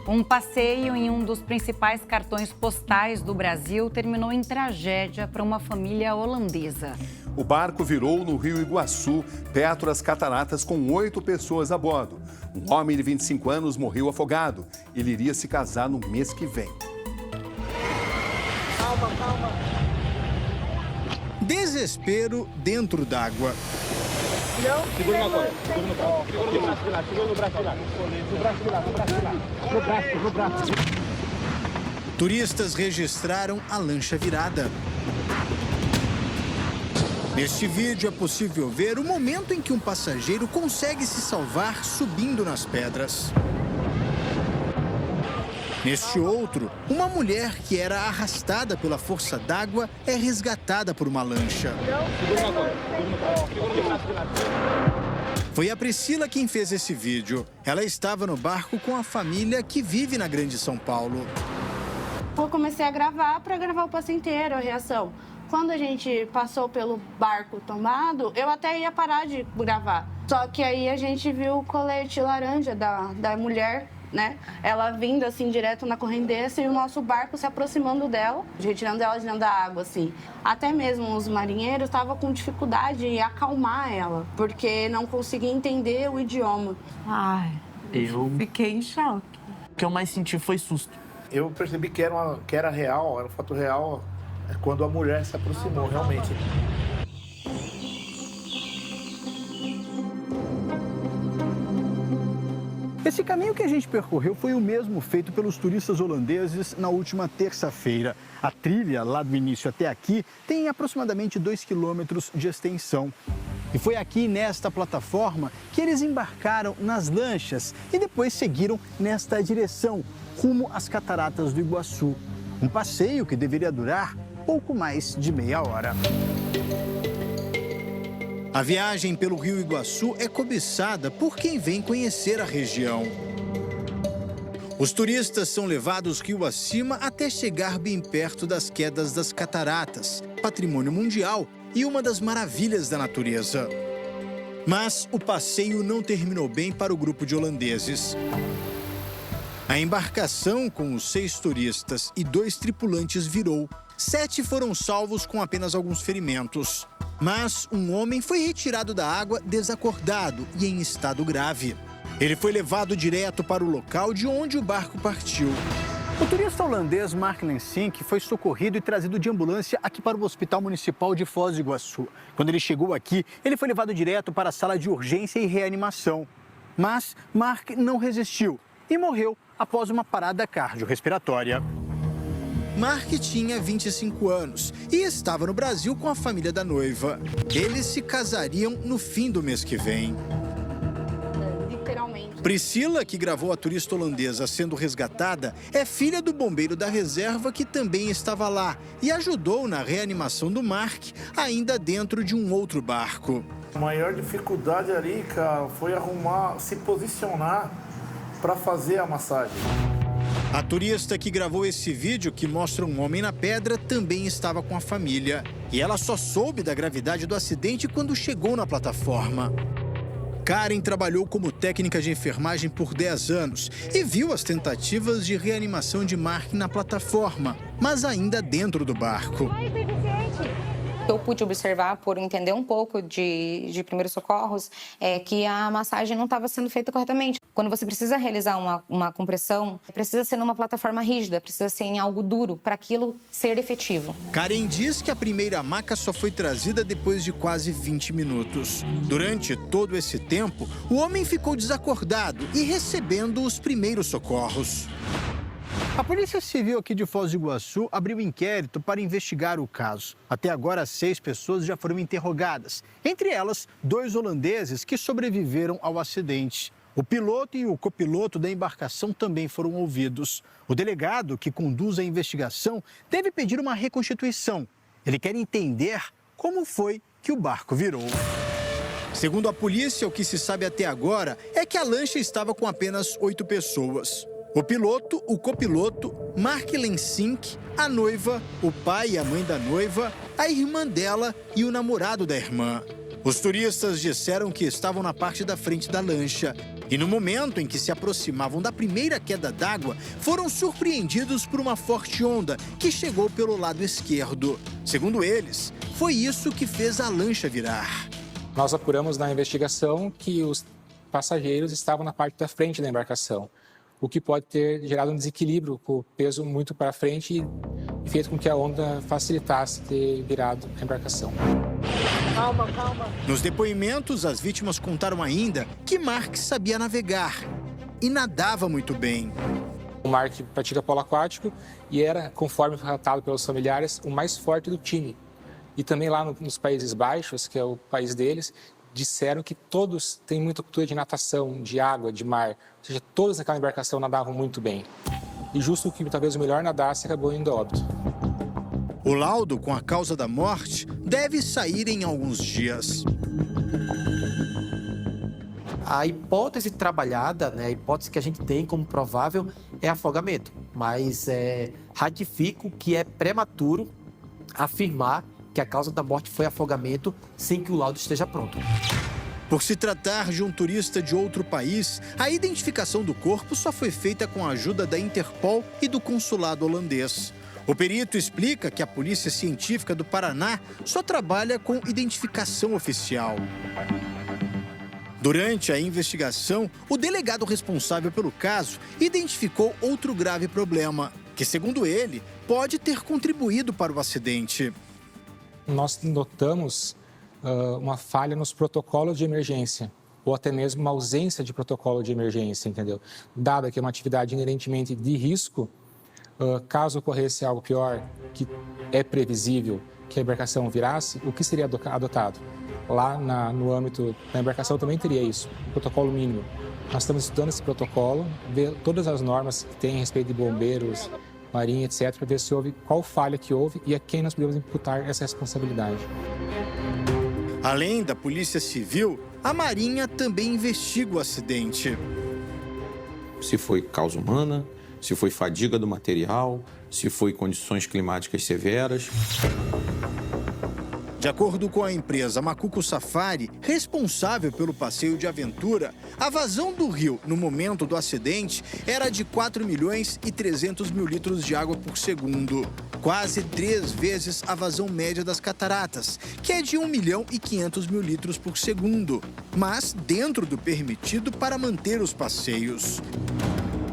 Um passeio em um dos principais cartões postais do Brasil terminou em tragédia para uma família holandesa. O barco virou no Rio Iguaçu, perto das cataratas, com 8 pessoas a bordo. Um homem de 25 anos morreu afogado. Ele iria se casar no mês que vem. Calma, calma. Desespero dentro d'água. Segura na corda, segura no braço. Segura no braço de lá. No braço. Turistas registraram a lancha virada. Neste vídeo é possível ver o momento em que um passageiro consegue se salvar subindo nas pedras. Neste outro, uma mulher que era arrastada pela força d'água é resgatada por uma lancha. Foi a Priscila quem fez esse vídeo. Ela estava no barco com a família que vive na Grande São Paulo. Eu comecei a gravar para gravar o passo inteiro, a reação. Quando a gente passou pelo barco tombado, eu até ia parar de gravar. Só que aí a gente viu o colete laranja da mulher, né? Ela vindo assim direto na correnteza e o nosso barco se aproximando dela, retirando ela de dentro da água, assim. Até mesmo os marinheiros estavam com dificuldade em acalmar ela, porque não conseguiam entender o idioma. Ai, eu fiquei em choque. O que eu mais senti foi susto. Eu percebi que era real, era um fato real, quando a mulher se aproximou, realmente. Esse caminho que a gente percorreu foi o mesmo feito pelos turistas holandeses na última terça-feira. A trilha, lá do início até aqui, tem aproximadamente 2 quilômetros de extensão. E foi aqui, nesta plataforma, que eles embarcaram nas lanchas e depois seguiram nesta direção, rumo às cataratas do Iguaçu. Um passeio que deveria durar pouco mais de meia hora. A viagem pelo Rio Iguaçu é cobiçada por quem vem conhecer a região. Os turistas são levados rio acima até chegar bem perto das quedas das cataratas, patrimônio mundial e uma das maravilhas da natureza. Mas o passeio não terminou bem para o grupo de holandeses. A embarcação com os 6 turistas e 2 tripulantes virou. 7 foram salvos com apenas alguns ferimentos. Mas um homem foi retirado da água desacordado e em estado grave. Ele foi levado direto para o local de onde o barco partiu. O turista holandês Mark Lensink foi socorrido e trazido de ambulância aqui para o Hospital Municipal de Foz do Iguaçu. Quando ele chegou aqui, ele foi levado direto para a sala de urgência e reanimação. Mas Mark não resistiu e morreu após uma parada cardiorrespiratória. Mark tinha 25 anos e estava no Brasil com a família da noiva. Eles se casariam no fim do mês que vem. Literalmente. Priscila, que gravou a turista holandesa sendo resgatada, é filha do bombeiro da reserva que também estava lá e ajudou na reanimação do Mark, ainda dentro de um outro barco. A maior dificuldade ali, cara, foi se posicionar para fazer a massagem. A turista que gravou esse vídeo, que mostra um homem na pedra, também estava com a família. E ela só soube da gravidade do acidente quando chegou na plataforma. Karen trabalhou como técnica de enfermagem por 10 anos e viu as tentativas de reanimação de Mark na plataforma, mas ainda dentro do barco. Eu pude observar, por entender um pouco de primeiros socorros, que a massagem não estava sendo feita corretamente. Quando você precisa realizar uma compressão, precisa ser numa plataforma rígida, precisa ser em algo duro, para aquilo ser efetivo. Karen diz que a primeira maca só foi trazida depois de quase 20 minutos. Durante todo esse tempo, o homem ficou desacordado e recebendo os primeiros socorros. A Polícia Civil aqui de Foz do Iguaçu abriu inquérito para investigar o caso. Até agora, 6 pessoas já foram interrogadas. Entre elas, 2 holandeses que sobreviveram ao acidente. O piloto e o copiloto da embarcação também foram ouvidos. O delegado que conduz a investigação deve pedir uma reconstituição. Ele quer entender como foi que o barco virou. Segundo a polícia, o que se sabe até agora é que a lancha estava com apenas 8 pessoas. O piloto, o copiloto, Mark Lensink, a noiva, o pai e a mãe da noiva, a irmã dela e o namorado da irmã. Os turistas disseram que estavam na parte da frente da lancha e no momento em que se aproximavam da primeira queda d'água, foram surpreendidos por uma forte onda que chegou pelo lado esquerdo. Segundo eles, foi isso que fez a lancha virar. Nós apuramos na investigação que os passageiros estavam na parte da frente da embarcação, o que pode ter gerado um desequilíbrio com o peso muito para frente e feito com que a onda facilitasse ter virado a embarcação. Calma, calma. Nos depoimentos, as vítimas contaram ainda que Mark sabia navegar e nadava muito bem. O Mark pratica polo aquático e era, conforme relatado pelos familiares, o mais forte do time. E também lá nos Países Baixos, que é o país deles, disseram que todos têm muita cultura de natação, de água, de mar. Ou seja, todos naquela embarcação nadavam muito bem. E justo que talvez o melhor nadasse acabou indo a óbito. O laudo com a causa da morte deve sair em alguns dias. A hipótese trabalhada, né, a hipótese que a gente tem como provável é afogamento. Mas ratifico que é prematuro afirmar que a causa da morte foi afogamento sem que o laudo esteja pronto. Por se tratar de um turista de outro país, a identificação do corpo só foi feita com a ajuda da Interpol e do consulado holandês. O perito explica que a Polícia Científica do Paraná só trabalha com identificação oficial. Durante a investigação, o delegado responsável pelo caso identificou outro grave problema, que, segundo ele, pode ter contribuído para o acidente. Nós notamos uma falha nos protocolos de emergência, ou até mesmo uma ausência de protocolo de emergência, entendeu? Dada que é uma atividade inerentemente de risco, caso ocorresse algo pior, que é previsível que a embarcação virasse, o que seria adotado? Lá no âmbito da embarcação também teria isso, um protocolo mínimo. Nós estamos estudando esse protocolo, ver todas as normas que tem a respeito de bombeiros, marinha, etc., para ver se houve, qual falha que houve e a quem nós podemos imputar essa responsabilidade. Além da Polícia Civil, a Marinha também investiga o acidente. Se foi causa humana, se foi fadiga do material, se foi condições climáticas severas. De acordo com a empresa Macuco Safari, responsável pelo passeio de aventura, a vazão do rio no momento do acidente era de 4 milhões e 300 mil litros de água por segundo. Quase 3 vezes a vazão média das cataratas, que é de 1 milhão e 500 mil litros por segundo, mas dentro do permitido para manter os passeios.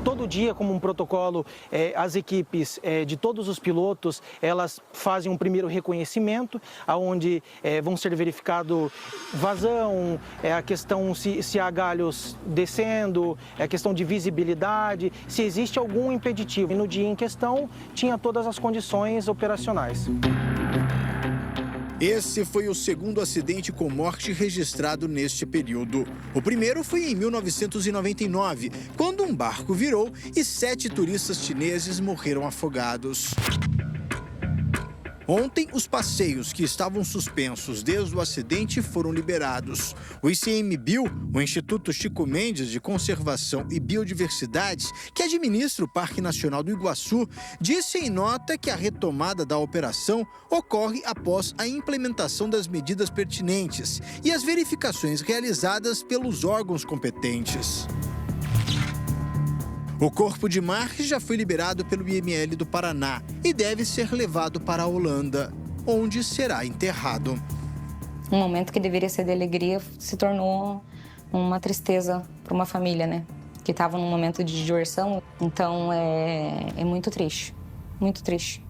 Todo dia, como um protocolo, as equipes de todos os pilotos, elas fazem um primeiro reconhecimento, onde vão ser verificado vazão, a questão se há galhos descendo, a questão de visibilidade, se existe algum impeditivo. E no dia em questão, tinha todas as condições operacionais. Esse foi o segundo acidente com morte registrado neste período. O primeiro foi em 1999, quando um barco virou e 7 turistas chineses morreram afogados. Ontem, os passeios que estavam suspensos desde o acidente foram liberados. O ICMBio, o Instituto Chico Mendes de Conservação e Biodiversidade, que administra o Parque Nacional do Iguaçu, disse em nota que a retomada da operação ocorre após a implementação das medidas pertinentes e as verificações realizadas pelos órgãos competentes. O corpo de Mark já foi liberado pelo IML do Paraná e deve ser levado para a Holanda, onde será enterrado. Um momento que deveria ser de alegria se tornou uma tristeza para uma família, né? Que estava num momento de diversão. Então é muito triste, muito triste.